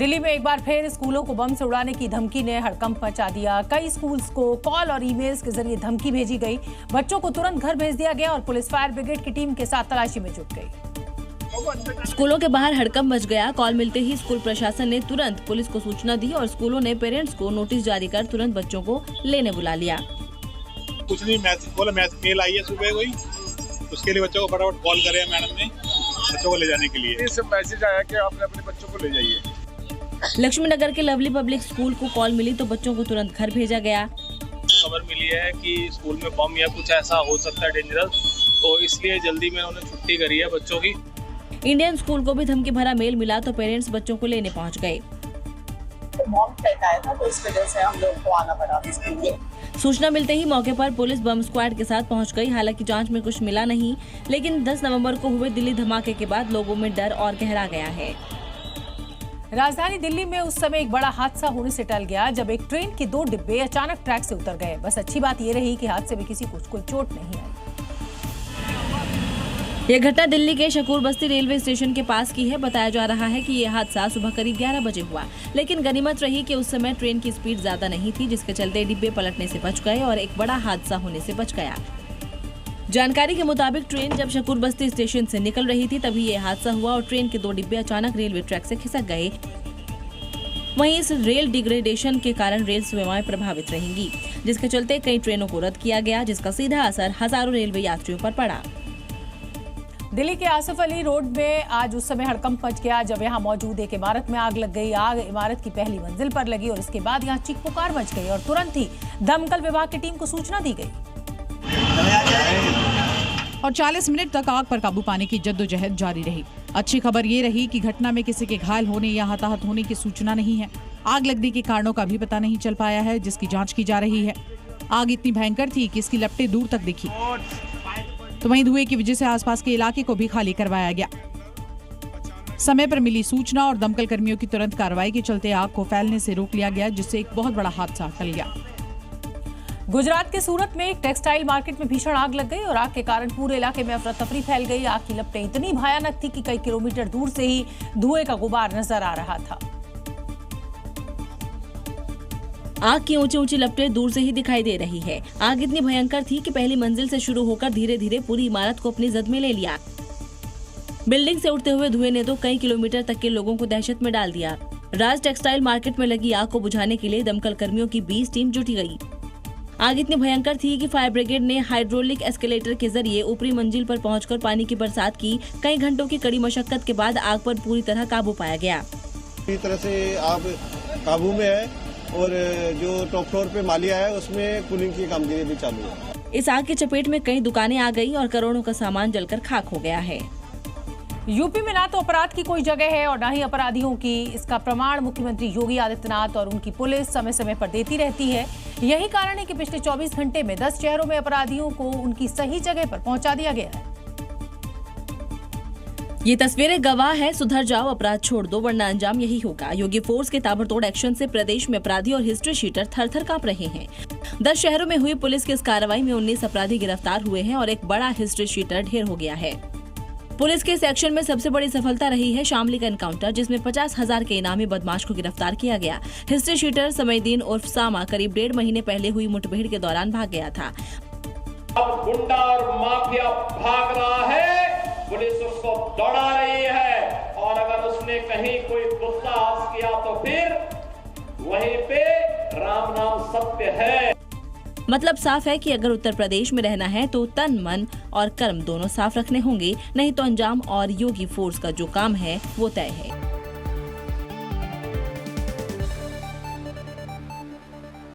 दिल्ली में एक बार फिर स्कूलों को बम से उड़ाने की धमकी ने हड़कंप मचा दिया। कई स्कूल्स को कॉल और ईमेल्स के जरिए धमकी भेजी गई। बच्चों को तुरंत घर भेज दिया गया और पुलिस फायर ब्रिगेड की टीम के साथ तलाशी में जुट गई। स्कूलों के बाहर हड़कंप मच गया। कॉल मिलते ही स्कूल प्रशासन ने तुरंत पुलिस को सूचना दी और स्कूलों ने पेरेंट्स को नोटिस जारी कर तुरंत बच्चों को लेने बुला लिया। कुछ नहीं, मेल आई है सुबह कोई, उसके लिए बच्चों को फटाफट कॉल करे मैडम ने बच्चों को ले जाने के लिए। इस मैसेज आया कि आपने अपने बच्चों को ले जाइए। लक्ष्मी नगर के लवली पब्लिक स्कूल को कॉल मिली तो बच्चों को तुरंत घर भेजा गया। खबर मिली है कि स्कूल में बम या कुछ ऐसा हो सकता है डेंजरस, तो इसलिए जल्दी में उन्होंने छुट्टी करी है बच्चों की। इंडियन स्कूल को भी धमकी भरा मेल मिला तो पेरेंट्स बच्चों को लेने पहुंच गए। बॉम्ब थ्रेट आया था तो इस वजह से हम लोग को आना पड़ा स्कूल में। सूचना मिलते ही मौके पर पुलिस बम स्क्वाड के साथ पहुंच गई। हालांकि जांच में कुछ मिला नहीं, लेकिन 10 नवंबर को हुए दिल्ली धमाके के बाद लोगों में डर और गहरा गया है। राजधानी दिल्ली में उस समय एक बड़ा हादसा होने से टल गया जब एक ट्रेन के 2 डिब्बे अचानक ट्रैक से उतर गए। बस अच्छी बात ये रही कि हादसे में किसी को कोई चोट नहीं आई। यह घटना दिल्ली के शकूर बस्ती रेलवे स्टेशन के पास की है। बताया जा रहा है कि यह हादसा सुबह करीब 11 बजे हुआ, लेकिन गनीमत रही कि उस समय ट्रेन की स्पीड ज्यादा नहीं थी, जिसके चलते डिब्बे पलटने से बच गए और एक बड़ा हादसा होने से बच गया। जानकारी के मुताबिक ट्रेन जब शकूर बस्ती स्टेशन से निकल रही थी तभी ये हादसा हुआ और ट्रेन के 2 डिब्बे अचानक रेलवे ट्रैक से खिसक गए। वहीं इस रेल डिग्रेडेशन के कारण रेल सेवाएं प्रभावित रहेंगी, जिसके चलते कई ट्रेनों को रद्द किया गया, जिसका सीधा असर हजारों रेलवे यात्रियों पर पड़ा। दिल्ली के आसिफ अली रोड में आज उस समय हड़कंप मच गया जब यहां मौजूद एक इमारत में आग लग गई। आग इमारत की पहली मंजिल पर लगी और इसके बाद यहां चीख पुकार मच गई और तुरंत ही दमकल विभाग की टीम को सूचना दी गई और 40 मिनट तक आग पर काबू पाने की जद्दोजहद जारी रही। अच्छी खबर ये रही कि घटना में किसी के घायल होने या हताहत होने की सूचना नहीं है। आग लगने के कारणों का भी पता नहीं चल पाया है, जिसकी जांच की जा रही है। आग इतनी भयंकर थी कि इसकी लपटें दूर तक दिखी, तो वहीं धुएं की वजह से आसपास के इलाके को भी खाली करवाया गया। समय पर मिली सूचना और दमकल कर्मियों की तुरंत कार्रवाई के चलते आग को फैलने से रोक लिया गया, जिससे एक बहुत बड़ा हादसा टल गया। गुजरात के सूरत में एक टेक्सटाइल मार्केट में भीषण आग लग गई और आग के कारण पूरे इलाके में अफरा तफरी फैल गई। आग की लपटें इतनी भयानक थी कि कई किलोमीटर दूर से ही धुएं का गुबार नजर आ रहा था। आग की ऊंची ऊंची लपटें दूर से ही दिखाई दे रही है। आग इतनी भयंकर थी कि पहली मंजिल से शुरू होकर धीरे धीरे पूरी इमारत को अपनी जद में ले लिया। बिल्डिंग से उठते हुए धुएं ने तो कई किलोमीटर तक के लोगों को दहशत में डाल दिया। राज टेक्सटाइल मार्केट में लगी आग को बुझाने के लिए दमकल कर्मियों की 20 टीम जुटी गई। आग इतनी भयंकर थी कि फायर ब्रिगेड ने हाइड्रोलिक एस्केलेटर के जरिए ऊपरी मंजिल पर पहुंचकर पानी की बरसात की। कई घंटों की कड़ी मशक्कत के बाद आग पर पूरी तरह काबू पाया गया। पूरी तरह से आग काबू में है और जो टॉप फ्लोर पे मालिया है उसमें कूलिंग की कामगिरी भी चालू है। इस आग की चपेट में कई दुकानें आ गई और करोड़ों का सामान जलकर खाक हो गया है। यूपी में ना तो अपराध की कोई जगह है और ना ही अपराधियों की। इसका प्रमाण मुख्यमंत्री योगी आदित्यनाथ और उनकी पुलिस समय समय पर देती रहती है। यही कारण है कि पिछले 24 घंटे में 10 शहरों में अपराधियों को उनकी सही जगह पर पहुंचा दिया गया है। ये तस्वीरें गवाह है। सुधर जाओ, अपराध छोड़ दो, वरना अंजाम यही होगा। योगी फोर्स के ताबड़तोड़ एक्शन से प्रदेश में अपराधी और हिस्ट्री शीटर थर-थर कांप रहे हैं। 10 शहरों में हुई पुलिस की इस कार्रवाई में 19 अपराधी गिरफ्तार हुए हैं और एक बड़ा हिस्ट्री शीटर ढेर हो गया है। पुलिस के इस एक्शन में सबसे बड़ी सफलता रही है शामली का एनकाउंटर, जिसमें 50,000 के इनामी बदमाश को गिरफ्तार किया गया। हिस्ट्री शीटर समयदीन उर्फ सामा करीब 1.5 महीने पहले हुई मुठभेड़ के दौरान भाग गया था। अब गुंडा और माफिया भाग रहा है, पुलिस उसको दौड़ा रही है और अगर उसने कहीं कोई दुस्साहस किया तो फिर वहीं पे राम नाम सत्य है। मतलब साफ है कि अगर उत्तर प्रदेश में रहना है तो तन, मन और कर्म दोनों साफ रखने होंगे, नहीं तो अंजाम और योगी फोर्स का जो काम है वो तय है।